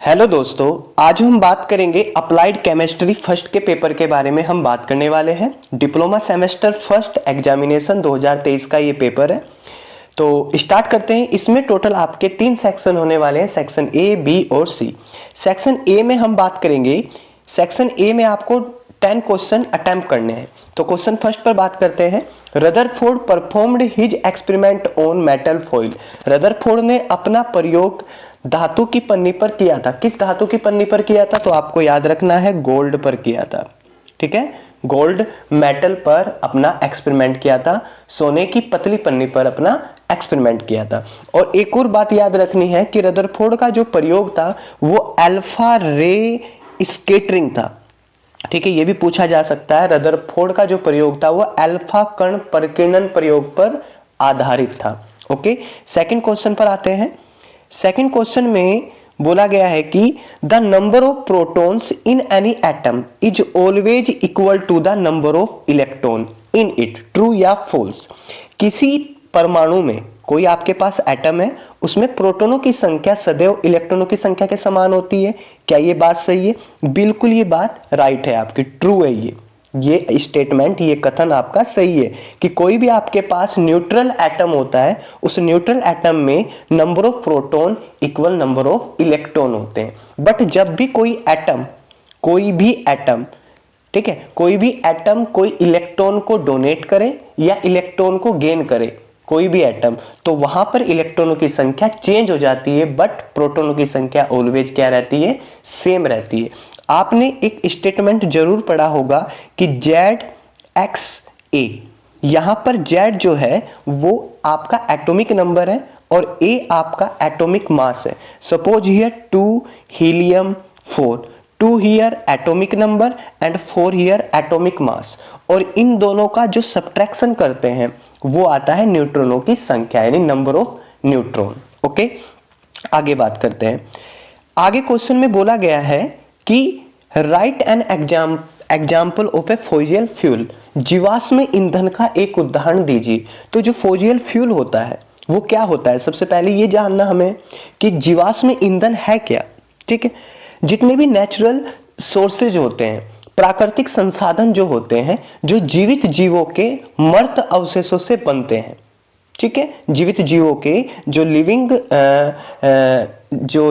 Hello दोस्तों, आज हम बात करेंगे अप्लाइड केमिस्ट्री फर्स्ट के पेपर के बारे में। हम बात करने वाले हैं डिप्लोमा सेमेस्टर फर्स्ट एग्जामिनेशन 2023 का ये पेपर है। तो स्टार्ट करते हैं। इसमें टोटल आपके 3 सेक्शन होने वाले हैं, सेक्शन ए, बी और सी। सेक्शन ए में हम बात करेंगे। सेक्शन ए में आपको 10 क्वेश्चन अटेम्प्ट करने हैं। तो क्वेश्चन फर्स्ट पर बात करते हैं। Rutherford performed his experiment on metal foil. Rutherford ने अपना प्रयोग धातु की पन्नी पर किया था। किस धातु की पन्नी पर किया था? तो आपको याद रखना है, गोल्ड पर किया था। ठीक है, गोल्ड मेटल पर अपना एक्सपेरिमेंट किया था, सोने की पतली पन्नी पर अपना एक्सपेरिमेंट किया था। और एक और बात याद रखनी है कि रदरफोर्ड का जो प्रयोग था वो अल्फा रे स्कैटरिंग था। ठीक है, ये भी पूछा जा सकता है। रदरफोर्ड का जो प्रयोग था वो अल्फा कण प्रकीर्णन प्रयोग पर आधारित था। ओके, सेकंड क्वेश्चन पर आते हैं। सेकंड क्वेश्चन में बोला गया है कि the number of protons in any atom is always equal to the number of electron in it. True या फॉल्स? किसी परमाणु में, कोई आपके पास एटम है, उसमें प्रोटॉनों की संख्या सदैव इलेक्ट्रॉनों की संख्या के समान होती है। क्या ये बात सही है? बिल्कुल ये बात राइट है आपकी, ट्रू है ये स्टेटमेंट, ये कथन आपका सही है कि कोई भी आपके पास न्यूट्रल एटम होता है, उस न्यूट्रल एटम में number of proton equal number of electron होते हैं। बट जब भी कोई भी एटम, ठीक है, कोई भी एटम कोई इलेक्ट्रॉन को डोनेट करे या इलेक्ट्रॉन को गेन करे, कोई भी एटम, तो वहां पर इलेक्ट्रॉनों की संख्या चेंज हो जाती है, बट प्रोटॉनों की संख्या ऑलवेज क्या रहती है? सेम रहती है। आपने एक स्टेटमेंट जरूर पढ़ा होगा कि ZXA, यहां पर Z जो है वो आपका एटॉमिक नंबर है और A आपका एटॉमिक मास है। Suppose here 2 helium 4, 2 here atomic number and 4 here atomic mass, और इन दोनों का जो सब्ट्रैक्शन करते हैं वो आता है न्यूट्रॉनों की संख्या, यानी नंबर ऑफ न्यूट्रॉन। ओके, आगे बात करते हैं। आगे क्वेश्चन में बोला गया है कि right an example of A fossil fuel. जीवाश्म ईंधन का एक उदाहरण दीजिए। तो जो फॉसिल फ्यूल होता है वो क्या होता है? सबसे पहले ये जानना हमें कि जीवाश्म ईंधन है क्या। ठीक है, जितने भी नेचुरल सोर्सेज होते हैं, प्राकृतिक संसाधन जो होते हैं, जो जीवित जीवों के मृत अवशेषों से बनते हैं। ठीक है, जीवित जीवों के जो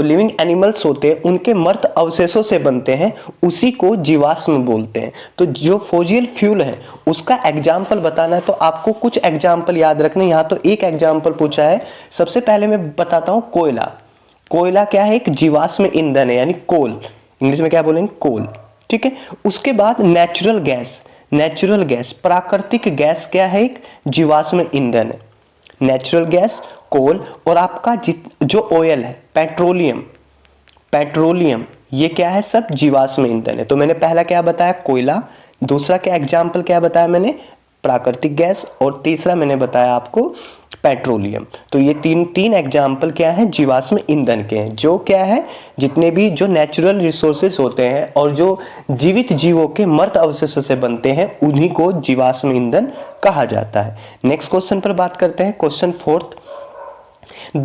लिविंग एनिमल्स होते हैं उनके मृत अवशेषों से बनते हैं, उसी को जीवाश्म बोलते हैं। तो जो फॉसिल फ्यूल है उसका एग्जाम्पल बताना है, तो आपको कुछ एग्जाम्पल याद रखने। यहाँ तो एक एग्जाम्पल पूछा है। सबसे पहले मैं बताता हूँ कोयला। कोयला क्या है? एक जीवाश्म ईंधन है, यानी कोल, इंग्लिश में क्या बोलेंगे? कोल। ठीक है, उसके बाद नेचुरल गैस, प्राकृतिक गैस क्या है? एक जीवाश्म ईंधन है। नेचुरल गैस, कोल, और आपका जो ऑयल है, पेट्रोलियम, ये क्या है? सब जीवाश्म ईंधन है। तो मैंने पहला क्या बताया? कोयला। दूसरा क्या एग्जाम्पल क्या बताया मैंने? प्राकृतिक गैस। और तीसरा मैंने बताया आपको पेट्रोलियम। तो ये तीन एग्जाम्पल क्या है? जीवाश्म ईंधन के हैं। जो क्या है? जितने भी जो नेचुरल रिसोर्सेस होते हैं और जो जीवित जीवों के मृत अवशेषों से बनते हैं, उन्हीं को जीवाश्म ईंधन कहा जाता है। नेक्स्ट क्वेश्चन पर बात करते हैं। Question fourth.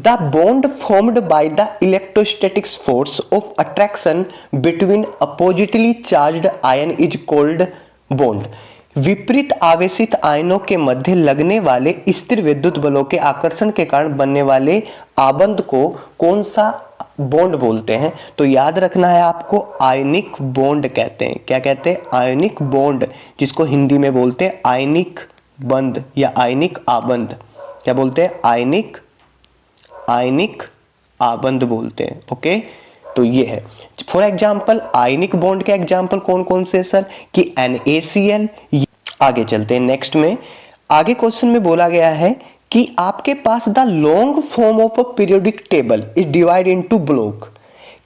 The bond formed by the electrostatic force of attraction between oppositely charged ion is called bond. विपरीत आवेशित आयनों के मध्य लगने वाले स्थिर विद्युत बलों के आकर्षण के कारण बनने वाले आबंध को कौन सा बॉन्ड बोलते हैं? तो याद रखना है आपको, आयनिक बॉन्ड कहते हैं। क्या कहते हैं? आयनिक बॉन्ड, जिसको हिंदी में बोलते हैं आयनिक बंध या आयनिक आबंध। क्या बोलते हैं? आयनिक आबंध बोलते हैं। ओके, तो ये है। फॉर एग्जाम्पल आयनिक बॉन्ड के एग्जाम्पल कौन कौन से सर? कि NaCl। आगे चलते हैं नेक्स्ट में। आगे क्वेश्चन में बोला गया है कि आपके पास the long form of a periodic table is divide into block,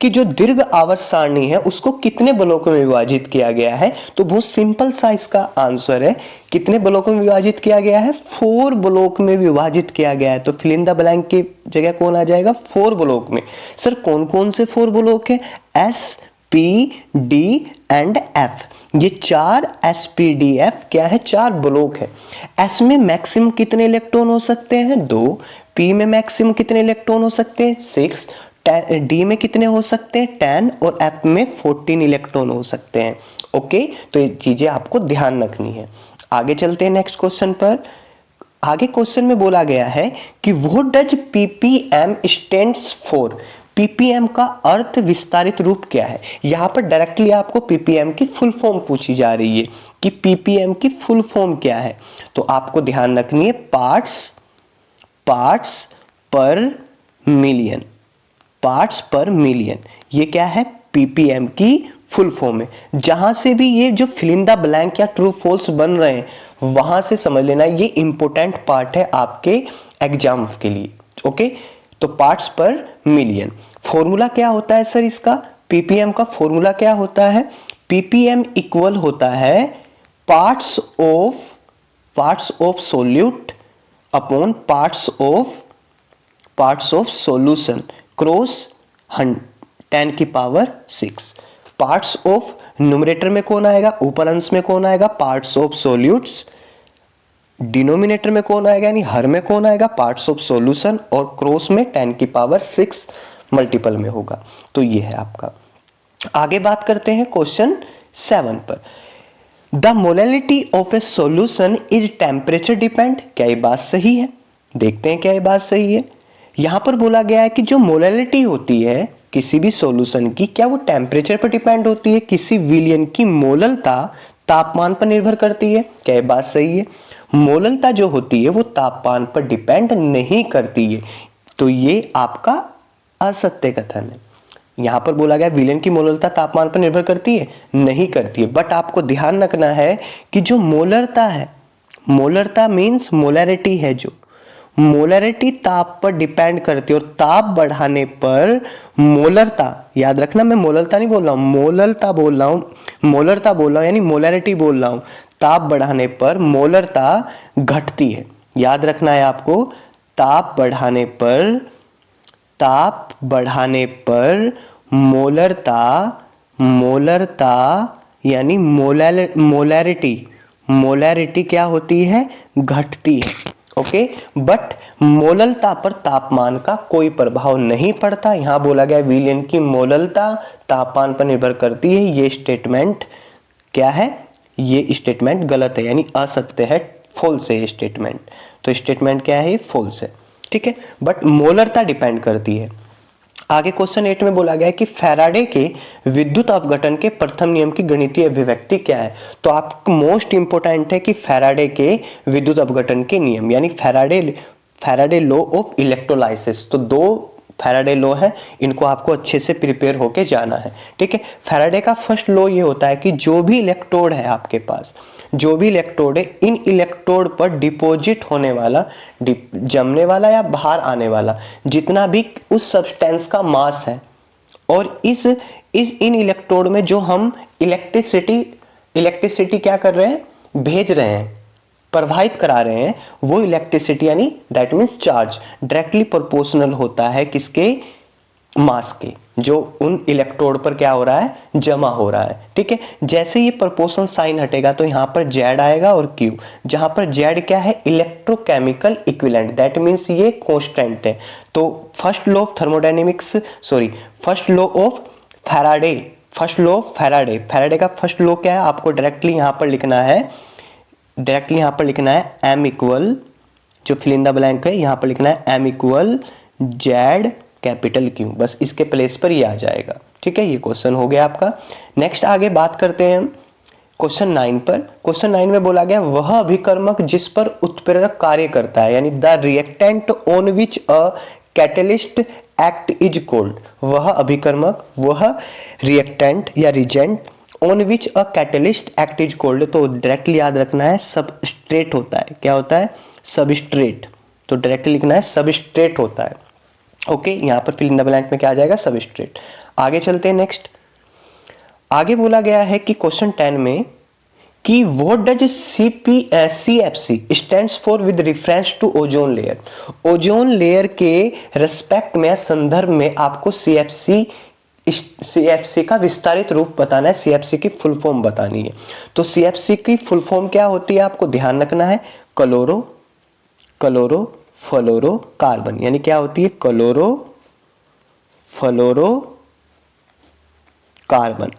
कि जो दीर्घ आवर्त सारणी है उसको कितने ब्लॉकों में विभाजित किया गया है? तो बहुत सिंपल सा इसका आंसर है। कितने ब्लॉकों में विभाजित किया गया है? 4 ब्लॉक में विभाजित किया गया है। तो फिल इन द ब्लैंक की जगह कौन आ जाएगा? 4 ब्लॉक में। सर कौन कौन से 4 ब्लॉक है? S, P, D and F। ये 4 SPDF क्या है? 4 ब्लॉक है। S में मैक्सिमम कितने इलेक्ट्रॉन हो सकते हैं? 2। P में मैक्सिमम कितने इलेक्ट्रॉन हो सकते हैं? 6। डी में कितने हो सकते हैं 10 और एफ में 14 इलेक्ट्रॉन हो सकते हैं। ओके, तो ये चीजें आपको ध्यान रखनी है। आगे चलते हैं नेक्स्ट क्वेश्चन पर। आगे क्वेश्चन में बोला गया है कि what does ppm stands for. Ppm का अर्थ विस्तारित रूप क्या है। यहां पर डायरेक्टली आपको पीपीएम की फुल फॉर्म पूछी जा रही है कि पीपीएम की फुल फॉर्म क्या है। तो आपको ध्यान रखनी है पार्ट्स पर मिलियन। पार्ट्स पर मिलियन ये क्या है, पीपीएम की फुल फॉर्म है। जहां से भी ये जो फिल इन द ब्लैंक या ट्रू फॉल्स बन रहे हैं वहां से समझ लेना ये इंपॉर्टेंट पार्ट है आपके एग्जाम के लिए। ओके, तो पार्ट्स पर मिलियन। फॉर्मूला क्या होता है सर इसका, पीपीएम का फॉर्मूला क्या होता है, पीपीएम इक्वल होता है parts of solute upon parts of solution cross 10 की पावर 6। पार्ट्स ऑफ न्यूमरेटर में कौन आएगा, ऊपर अंश में कौन आएगा, पार्ट्स ऑफ सॉल्यूट्स। डिनोमिनेटर में कौन आएगा यानी हर में कौन आएगा, पार्ट्स ऑफ सॉल्यूशन। और क्रॉस में 10 की पावर 6 मल्टीपल में होगा। तो ये है आपका। आगे बात करते हैं क्वेश्चन 7 पर। The molality of A solution is temperature depend. क्या ये बात सही है, देखते हैं क्या ये बात सही है। यहां पर बोला गया है कि जो मोलैलिटी होती है किसी भी सॉल्यूशन की, क्या वो टेम्परेचर पर डिपेंड होती है, किसी विलयन की मोललता तापमान पर निर्भर करती है। क्या ये बात सही है, मोललता जो होती है वो तापमान पर डिपेंड नहीं करती है। तो ये आपका असत्य कथन है। यहां पर बोला गया विलयन की मोलरता तापमान पर निर्भर करती है, नहीं करती है। बट आपको ध्यान रखना है कि जो मोलरता है, मोलरता मींस मोलैरिटी है, जो मोलैरिटी ताप पर डिपेंड करती है। और ताप बढ़ाने पर मोलरता, याद रखना मैं मोलरता नहीं बोल रहा हूं, मोलरता बोल रहा हूं यानी मोलैरिटी बोल रहा हूं। ताप बढ़ाने पर मोलरता घटती है, याद रखना है आपको। ताप बढ़ाने पर मोलरता यानी मोलैरिटी क्या होती है, घटती है। ओके, बट मोललता पर तापमान का कोई प्रभाव नहीं पड़ता। यहां बोला गया विलयन की मोललता तापमान पर निर्भर करती है। ये स्टेटमेंट क्या है, ये स्टेटमेंट गलत है यानी असत्य है, फॉल्स है ये स्टेटमेंट। तो स्टेटमेंट क्या है, फॉल्स है, ठीक है। बट मोलरता डिपेंड करती है। आगे क्वेश्चन 8 में बोला गया है कि फैराडे के विद्युत अपघटन के प्रथम नियम की गणितीय अभिव्यक्ति क्या है। तो आपको मोस्ट इंपोर्टेंट है कि फैराडे के विद्युत अपघटन के नियम यानी फैराडे लॉ ऑफ इलेक्ट्रोलाइसिस। तो दो फैराडे लॉ है, इनको आपको अच्छे से प्रिपेयर होके जाना है, ठीक है। फैराडे का फर्स्ट लॉ ये होता है कि जो भी इलेक्ट्रोड है आपके पास, जो भी इलेक्ट्रोड है, इन इलेक्ट्रोड पर डिपॉजिट होने वाला, जमने वाला या बाहर आने वाला जितना भी उस सब्सटेंस का मास है, और इन इलेक्ट्रोड में जो हम इलेक्ट्रिसिटी क्या कर रहे हैं, भेज रहे हैं, प्रवाहित करा रहे हैं, वो इलेक्ट्रिसिटी यानी that means charge directly proportional होता है किसके, मास के, जो उन इलेक्ट्रोड पर क्या हो रहा है, जमा हो रहा है, ठीक है। जैसे ये प्रोपोर्शन साइन हटेगा तो यहां पर जेड आएगा और क्यू, जहां पर जेड क्या है, इलेक्ट्रोकेमिकल इक्विवेलेंट, दैट मींस ये कांस्टेंट है। तो फर्स्ट लॉ ऑफ फैराडे का फर्स्ट लॉ क्या है, आपको डायरेक्टली यहां पर लिखना है m इक्वल, जो फिल इन द ब्लैंक है यहां पर लिखना है m equal Z capital Q, बस इसके प्लेस पर ये आ जाएगा, ठीक है। ये क्वेश्चन हो गया आपका। नेक्स्ट आगे बात करते हैं हम क्वेश्चन 9 पर। क्वेश्चन 9 में बोला गया वह अभिकर्मक जिस पर उत्प्रेरक कार्य करता है यानी the reactant on which a catalyst act is called. वह अभिकर्मक, वह रिएक्टेंट या reagent on which a catalyst act is called. तो डायरेक्टली याद रखना है सबस्ट्रेट होता है, क्या होता है, सबस्ट्रेट। तो डायरेक्टली लिखना है सबस्ट्रेट होता है, ओके। यहां पर फिल इन द ब्लैंक में क्या आ जाएगा, सबस्ट्रेट। आगे चलते हैं नेक्स्ट। आगे बोला गया है कि क्वेश्चन 10 में कि what does CFC stands for with reference to ozone layer. Ozone layer के रेस्पेक्ट में, संदर्भ में आपको CFC का विस्तारित रूप बताना है, CFC की फुल फॉर्म बतानी है। तो CFC की फुल फॉर्म क्या होती है, आपको ध्यान रखना है, क्लोरो फ्लोरो कार्बन, यानी क्या होती है, क्लोरो फ्लोरोकार्बन,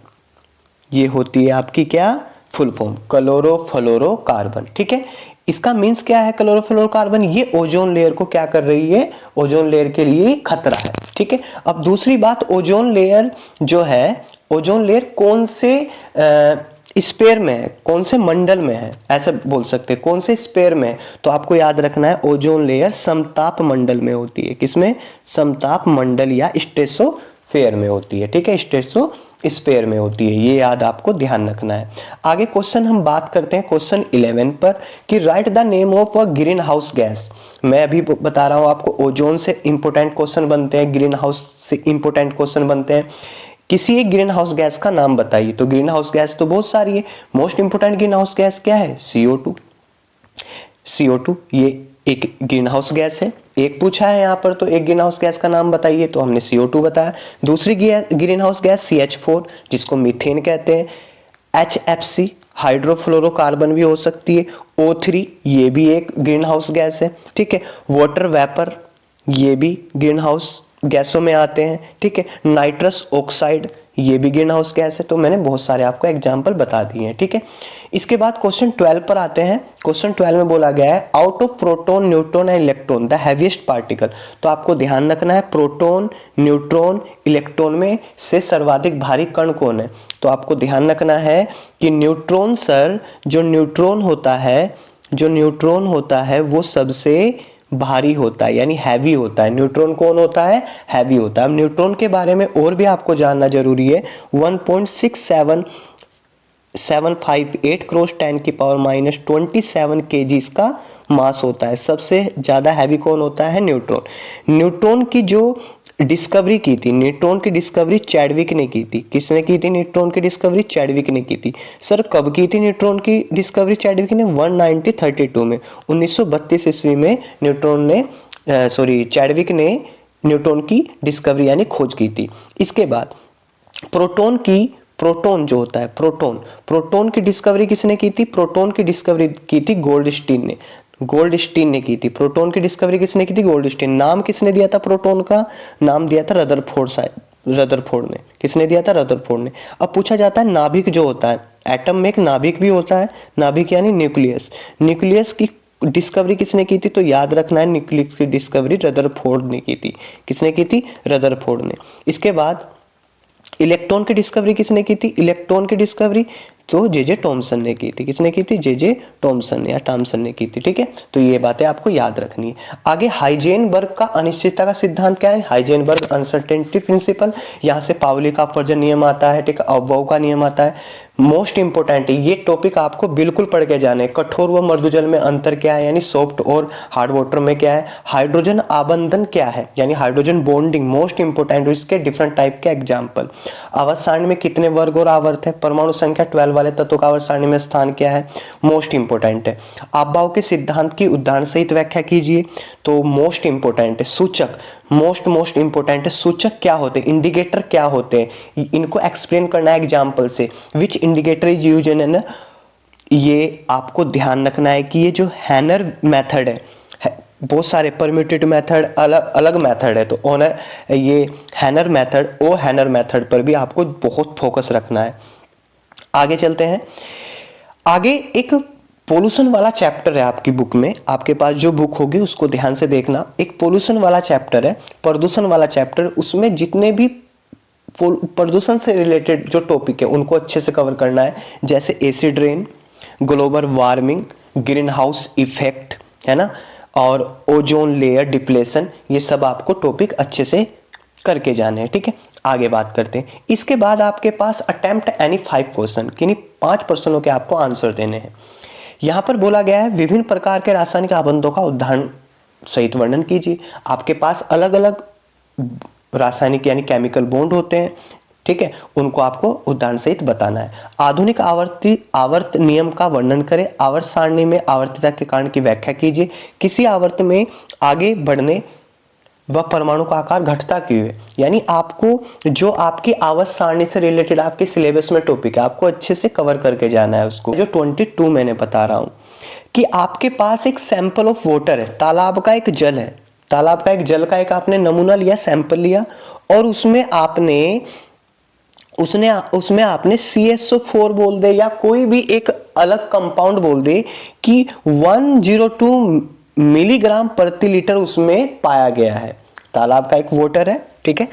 ये होती है आपकी क्या फुल फॉर्म, क्लोरोफ्लोरोकार्बन। ठीक है, इसका मीन्स क्या है क्लोरोफ्लोरोकार्बन, ये ओजोन लेयर को क्या कर रही है, ओजोन लेयर के लिए खतरा है। ठीक है, अब दूसरी बात, ओजोन लेयर जो है, ओजोन लेयर कौन से स्पेयर में है, कौन से मंडल में है, ऐसा बोल सकते हैं, कौन से स्पेयर में, तो आपको याद रखना है ओजोन लेयर समताप मंडल में होती है। किसमें, समताप मंडल या स्ट्रेटोस्फेयर में होती है। ठीक है, स्ट्रेटोस्फेयर में होती है, ये याद आपको ध्यान रखना है। आगे क्वेश्चन हम बात करते हैं क्वेश्चन 11 पर कि right the name of a green house gas. मैं अभी बता रहा हूं आपको, ओजोन से इंपोर्टेंट क्वेश्चन बनते हैं, ग्रीन हाउस से इंपोर्टेंट क्वेश्चन बनते हैं। किसी एक ग्रीन हाउस गैस का नाम बताइए, तो ग्रीन हाउस गैस तो बहुत सारी है, most important green house gas क्या है, CO2। CO2 ये एक ग्रीन हाउस गैस है, एक पूछा है यहाँ पर, तो एक ग्रीन हाउस गैस का नाम बताइए, तो हमने CO2 बताया। दूसरी ग्रीन हाउस गैस CH4 जिसको मीथेन कहते हैं, HFC हाइड्रोफ्लोरोकार्बन भी हो सकती है, O3 ये भी एक ग्रीन हाउस गैस है। ठीक है, वाटर वेपर ये भी ग्रीन हाउस गैसों में आते हैं। ठीक है, नाइट्रस ऑक्साइड ये भी ग्रीन हाउस गैस है। तो मैंने बहुत सारे आपको एग्जाम्पल बता दिए हैं। ठीक है, इसके बाद क्वेश्चन 12 पर आते हैं। क्वेश्चन 12 में बोला गया है out of proton neutron and electron the heaviest particle. तो आपको ध्यान रखना है प्रोटॉन न्यूट्रॉन इलेक्ट्रॉन में से सर्वाधिक भारी कण कौन है। तो आपको ध्यान रखना है कि न्यूट्रॉन सर, जो न्यूट्रॉन होता है वो सबसे भारी होता है, यानी हैवी होता है। न्यूट्रॉन कौन होता है, हैवी होता है। अब न्यूट्रॉन के बारे में और भी आपको जानना जरूरी है। 1.6758 क्रॉस 10 की पावर -27 kg इसका मास होता है। सबसे ज्यादा हैवी कौन होता है, न्यूट्रॉन। न्यूट्रॉन की जो डिस्कवरी की थी, न्यूट्रॉन की डिस्कवरी चैडविक ने की थी। किसने की थी न्यूट्रॉन की डिस्कवरी, चैडविक ने की थी। सर कब की थी न्यूट्रॉन की डिस्कवरी चैडविक ने, 1932 में, 1932 ईस्वी में चैडविक ने न्यूट्रॉन की डिस्कवरी यानी खोज की थी। इसके बाद प्रोटॉन जो होता है, प्रोटॉन की डिस्कवरी किसने की थी, प्रोटॉन की डिस्कवरी की थी गोल्डस्टीन ने की थी। प्रोटॉन की डिस्कवरी किसने की थी, गोल्डस्टीन। नाम किसने दिया था प्रोटॉन का, नाम दिया था रदरफोर्ड ने। किसने दिया था, रदरफोर्ड ने। अब पूछा जाता है नाभिक जो होता है, एटम में एक नाभिक भी होता है, नाभिक यानी न्यूक्लियस की डिस्कवरी किसने की थी, तो याद रखना है न्यूक्लियस की डिस्कवरी रदरफोर्ड ने की थी। किसने की थी, रदरफोर्ड ने। इसके बाद इलेक्ट्रॉन की डिस्कवरी किसने की थी, इलेक्ट्रॉन की डिस्कवरी तो जे टॉमसन ने की थी। किसने की थी, जे टॉमसन या टॉमसन ने की थी। ठीक है, तो ये बातें आपको याद रखनी है। आगे हाइजेनबर्ग का अनिश्चितता का सिद्धांत क्या है, हाइजेनबर्ग अनसर्टेनिटी प्रिंसिपल। यहाँ से पाउली का अपवर्जन नियम आता है, ठीक है, अबोव का नियम आता है। मोस्ट इंपोर्टेंट है, ये टॉपिक आपको बिल्कुल पढ़ के जाने। कठोर व मृदु जल में अंतर क्या है, यानी सॉफ्ट और हार्ड वाटर में क्या है। हाइड्रोजन आबंधन क्या है, यानी हाइड्रोजन बॉन्डिंग, मोस्ट इंपोर्टेंट। इसके डिफरेंट टाइप के एग्जाम्पल। आवर्त सारणी में कितने वर्ग और आवर्त है, परमाणु संख्या 12 वाले तत्व का आवर्त सारणी में स्थान क्या है, मोस्ट इंपोर्टेंट है। आपभाव के सिद्धांत की उदाहरण सहित व्याख्या कीजिए, तो मोस्ट इंपोर्टेंट है। सूचक मोस्ट इंपोर्टेंट है। सूचक क्या होते हैं, इंडिकेटर क्या होते हैं, इनको एक्सप्लेन करना है एग्जाम्पल से। विच इंडिकेटर इज यूज्ड इन, ये आपको ध्यान रखना है कि ये जो हैनर मेथड है, बहुत सारे परम्यूटेटिव मेथड अलग अलग मेथड है, तो ये हैनर मेथड पर भी आपको बहुत फोकस रखना है। आगे चलते हैं। आगे एक पोल्यूशन वाला चैप्टर है आपकी बुक में, आपके पास जो बुक होगी उसको ध्यान से देखना। एक पोल्यूशन वाला चैप्टर है, प्रदूषण वाला चैप्टर। उसमें जितने भी प्रदूषण से रिलेटेड जो टॉपिक है उनको अच्छे से कवर करना है, जैसे acid rain, global warming, green house effect, है ना, और ओजोन लेयर डिप्लेशन। ये सब आपको टॉपिक अच्छे से करके जाने हैं। ठीक है, आगे बात करते हैं। इसके बाद आपके पास अटेम्प्ट एनी 5 क्वेश्चन, यानी 5 प्रश्नों के आपको आंसर देने हैं। यहां पर बोला गया है विभिन्न प्रकार के रासायनिक आबंधों का उदाहरण सहित वर्णन कीजिए। आपके पास अलग अलग रासायनिक यानी केमिकल बॉन्ड होते हैं, ठीक है, उनको आपको उदाहरण सहित बताना है। आधुनिक आवर्त नियम का वर्णन करें। आवर्त सारणी में आवर्तता के कारण की व्याख्या कीजिए। किसी आवर्त में आगे बढ़ने व परमाणु का आकार घटता क्यों है, यानी आपको जो आपकी आवर्त सारणी से रिलेटेड आपके सिलेबस में टॉपिक है आपको अच्छे से कवर करके जाना है उसको। जो 22 मैंने बता रहा हूं कि आपके पास एक सैंपल ऑफ वाटर है, तालाब का एक जल है, तालाब का एक जल का एक आपने नमूना लिया, सैंपल लिया, और उसमें आपने CSO4 बोल दे या कोई भी एक अलग कंपाउंड बोल दे कि 102 मिलीग्राम प्रति लीटर उसमें पाया गया है। तालाब का एक वाटर है, ठीक है,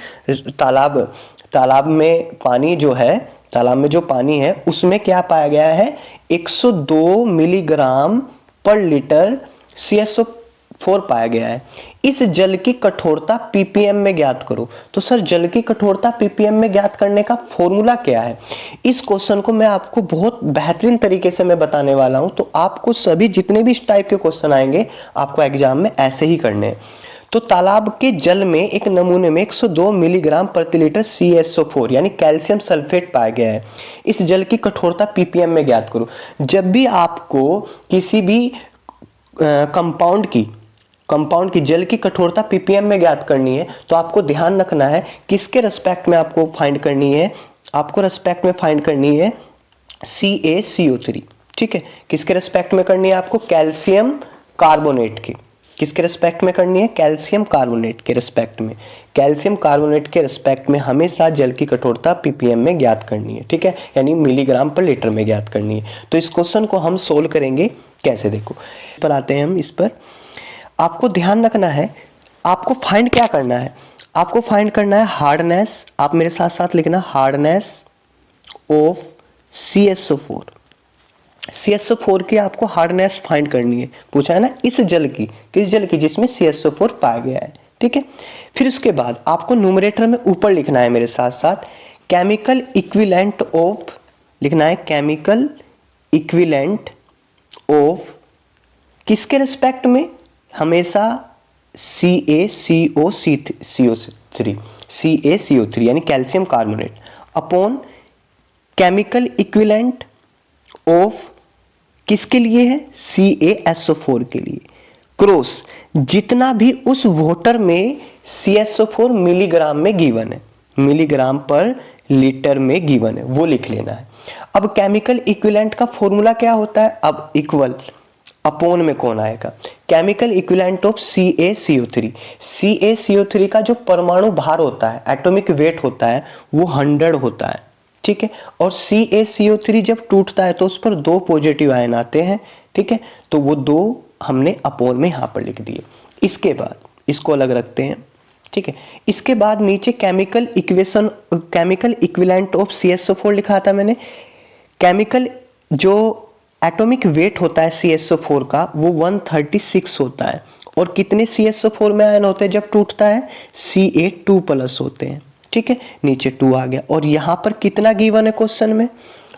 तालाब में पानी जो है, तालाब में जो पानी है उसमें क्या पाया गया है, 102 मिलीग्राम पर लीटर CSO4 पाया गया है। इस जल की कठोरता ppm में ज्ञात करो। तो सर जल की कठोरता ppm में ज्ञात करने का फॉर्मूला क्या है? इस क्वेश्चन को मैं आपको बहुत बेहतरीन तरीके से मैं बताने वाला हूं। तो आपको सभी जितने भी इस टाइप के क्वेश्चन आएंगे आपको एग्जाम में ऐसे ही करने हैं। तो तालाब के जल में एक नमूने में 102 मिलीग्राम प्रति लीटर CSO4 यानी कैल्शियम सल्फेट पाया गया है। इस जल की कठोरता ppm में ज्ञात करो। जब भी आपको किसी भी कंपाउंड की जल की कठोरता ppm में ज्ञात करनी है तो आपको ध्यान रखना है किसके रेस्पेक्ट में आपको फाइंड करनी है, आपको रेस्पेक्ट में फाइंड करनी है CaCO3, ठीक है। किसके रेस्पेक्ट में करनी है आपको? कैल्शियम कार्बोनेट की। किसके रेस्पेक्ट में करनी है? कैल्शियम कार्बोनेट के रेस्पेक्ट में। कैल्शियम कार्बोनेट के रेस्पेक्ट में हमेशा जल की कठोरता ppm में ज्ञात करनी है, ठीक है, यानी मिलीग्राम पर लीटर में ज्ञात करनी है। तो इस क्वेश्चन को हम सोल्व करेंगे कैसे, देखो पर आते हैं हम। इस पर आपको ध्यान रखना है, आपको फाइंड क्या करना है, आपको फाइंड करना है हार्डनेस। आप मेरे साथ साथ लिखना, हार्डनेस ऑफ CSO4। CSO4 की आपको हार्डनेस फाइंड करनी है। पूछा है ना इस जल की, किस जल की? जिसमें CSO4 पाया गया है, ठीक है। फिर उसके बाद आपको न्यूमरेटर में ऊपर लिखना है मेरे साथ साथ केमिकल इक्विवेलेंट ऑफ, लिखना है केमिकल इक्विवेलेंट ऑफ किसके रेस्पेक्ट में? हमेशा CaCO3 यानी calcium carbonate upon chemical equivalent of किसके लिए है? CaSO4 के लिए, क्रॉस जितना भी उस वाटर में CSO4 मिलीग्राम में गिवन है, मिलीग्राम पर लीटर में गिवन है, वो लिख लेना है। अब केमिकल इक्विवेलेंट का फॉर्मूला क्या होता है? अब इक्वल अपोन में कौन आएगा? Chemical equivalent of CaCO3। CaCO3 का जो परमाणु भार होता है, एटॉमिक वेट होता है, वो 100 होता है, ठीक है। और CaCO3 जब टूटता है तो उस पर 2 पॉजिटिव आयन आते हैं, ठीक है। तो वो 2 हमने अपोन में यहां पर लिख दिए। इसके बाद इसको अलग रखते हैं, ठीक है। इसके बाद नीचे केमिकल इक्विवेलेंट ऑफ CSO4 लिखा था मैंने। केमिकल जो एटॉमिक वेट होता है CSO4 का वो 136 होता है। और कितने CSO4 में आयन होते हैं जब टूटता है? Ca2+ होते हैं, ठीक है। नीचे 2 आ गया। और यहाँ पर कितना गिवन है क्वेश्चन में?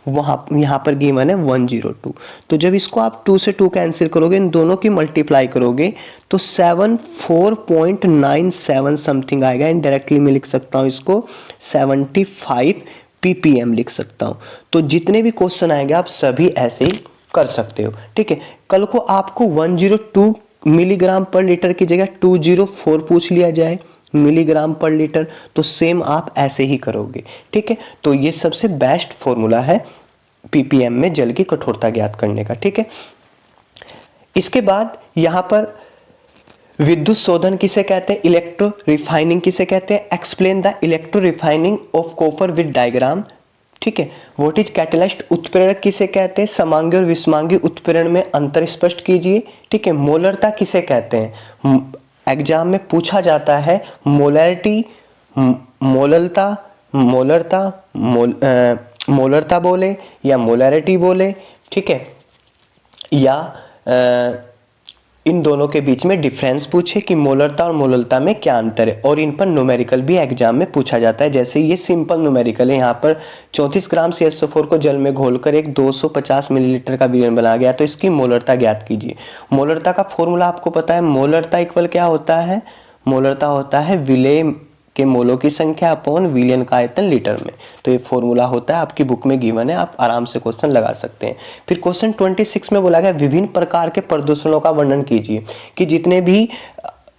यहाँ पर गिवन है 102। तो जब इसको आप 2 से 2 कैंसिल करोगे, इन दोनों की मल्टीप्लाई करोगे तो 74.97 समथिंग आएगा। इनडायरेक्टली मैं लिख सकता हूँ इसको 75 ppm लिख सकता हूँ। तो जितने भी क्वेश्चन आएंगे आप सभी ऐसे ही कर सकते हो, ठीक है। कल को आपको 102 मिलीग्राम पर लीटर की जगह 204 पूछ लिया जाए मिलीग्राम पर लीटर, तो सेम आप ऐसे ही करोगे, ठीक है। तो ये सबसे बेस्ट फॉर्मूला है ppm में जल की कठोरता ज्ञात करने का, ठीक है। इसके बाद यहां पर विद्युत शोधन किसे कहते हैं? इलेक्ट्रो रिफाइनिंग किसे कहते हैं? Explain the electro refining of copper with diagram, ठीक है। What is catalyst? उत्प्रेरक किसे कहते हैं? समांगी और विषमांगी उत्प्रेरण में अंतर स्पष्ट कीजिए, ठीक है। मोलरता किसे कहते हैं? एग्जाम में पूछा जाता है मोलैरिटी, मोलरता बोले या मोलैरिटी बोले, ठीक है, या इन दोनों के बीच में डिफरेंस पूछे कि मोलरता और मोललता में क्या अंतर है। और इन पर न्यूमेरिकल भी एग्जाम में पूछा जाता है। जैसे ये सिंपल न्यूमेरिकल है, यहाँ पर 34 ग्राम CSO4 को जल में घोलकर एक 250 मिलीलीटर का विलयन बना गया, तो इसकी मोलरता ज्ञात कीजिए। मोलरता का फॉर्मूला आपको पता है, मोलरता इक्वल क्या होता है? मोलरता होता है विलेय के मोलों की संख्या अपॉन विलयन का आयतन लीटर में। तो ये फॉर्मूला होता है, आपकी बुक में गिवन है, आप आराम से क्वेश्चन लगा सकते हैं। फिर क्वेश्चन 26 में बोला गया विभिन्न प्रकार के प्रदूषणों का वर्णन कीजिए, कि जितने भी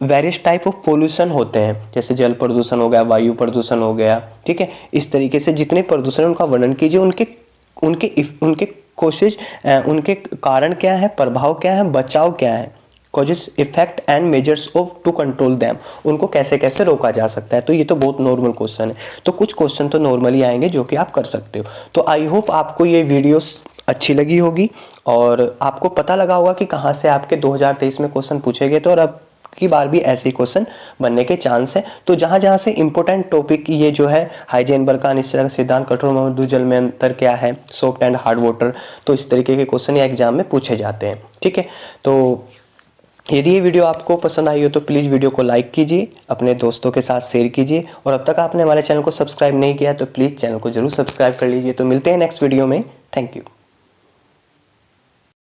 वेरियस टाइप ऑफ पोल्यूशन होते हैं, जैसे जल प्रदूषण हो गया, वायु प्रदूषण हो गया, ठीक है, इस तरीके से जितने प्रदूषण उनका वर्णन कीजिए, उनके कोशिश, उनके कारण क्या है, प्रभाव क्या है, बचाव क्या है, causes effect and measures of to control them, उनको कैसे कैसे रोका जा सकता है। तो ये तो बहुत नॉर्मल क्वेश्चन है, तो कुछ क्वेश्चन तो नॉर्मली आएंगे जो कि आप कर सकते हो। तो आई होप आपको ये वीडियोस अच्छी लगी होगी और आपको पता लगा होगा कि कहाँ से आपके 2023 में क्वेश्चन पूछे गए थे और अब की बार भी ऐसे ही क्वेश्चन बनने के चांस है। तो जहाँ जहाँ से इंपॉर्टेंट टॉपिक ये जो है हाइजेनबर्ग का अनिश्चयता का सिद्धांत, कठोर मृदु जल में अंतर क्या है, सॉफ्ट एंड हार्ड वाटर, तो इस तरीके के क्वेश्चन या एग्जाम में पूछे जाते हैं। ठीक है, तो यदि ये वीडियो आपको पसंद आई हो तो प्लीज़ वीडियो को लाइक कीजिए, अपने दोस्तों के साथ शेयर कीजिए और अब तक आपने हमारे चैनल को सब्सक्राइब नहीं किया तो प्लीज़ चैनल को जरूर सब्सक्राइब कर लीजिए। तो मिलते हैं नेक्स्ट वीडियो में। Thank you.